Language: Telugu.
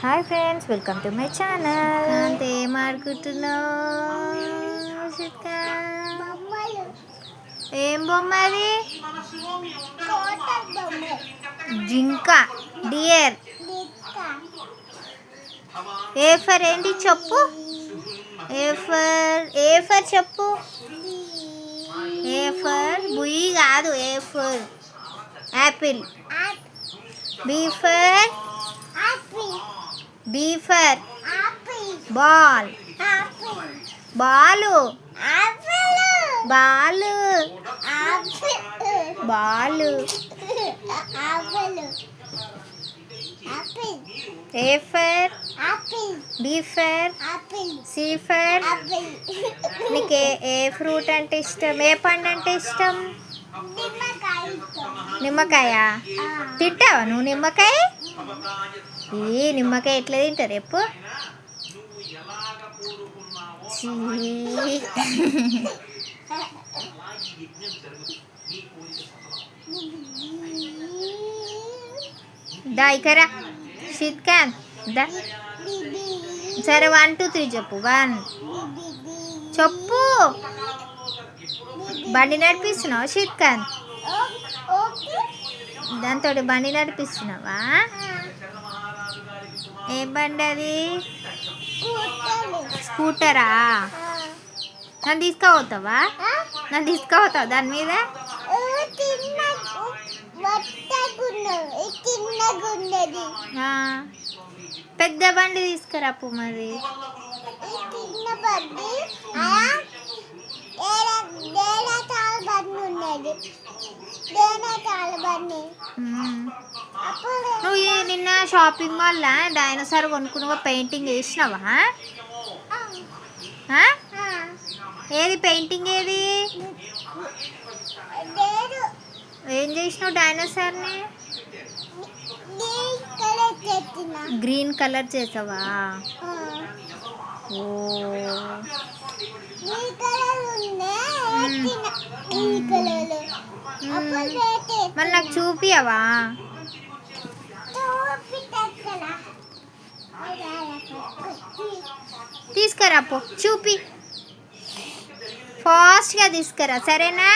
Hi friends, welcome to my channel. అంతే మాడుకుంటున్నావు. ఏం బొమ్మ అది? జింక, డియర్. ఏ ఫర్ ఏంటి చెప్పు? ఏ ఫర్ చెప్పు. ఏ ఫర్ బుయ్యి కాదు, A for apple. B for ball. Ball ball ball. A for B for C for. నీకు ఏ ఫ్రూట్ అంటే ఇష్టం? ఏ పండు అంటే ఇష్టం? నిమ్మకాయ. తింటావా నువ్వు నిమ్మకాయ? ఏ నిమ్మకాయ ఎట్లా తింటారు ఎప్పు? దా ఇకరా షిత్కాన్ దా. సరే 1 2 3 చెప్పు. 1 చెప్పు. బండి నడిపిస్తున్నావు షిత్కాన్? దాంతో బండి నడిపిస్తున్నావా? ఏ బండి అది? స్కూటరా? నన్ను తీసుకుపోతావా? నన్ను తీసుకుపోతావు దాని మీద? పెద్ద బండి తీసుకురాపు మరి. నువ్వు నిన్న షాపింగ్ మాల్లో డైనోసార్ కొనుక్కున్నావా? పెయింటింగ్ వేసినావా? ఏది పెయింటింగ్? ఏది ఏం చేసినావు డైనోసార్ని? గ్రీన్ కలర్ చేసావా? ఓ మరి నాకు చూపియవా? తీసుకురా పో, చూపి. ఫాస్ట్గా తీసుకురా సరేనా?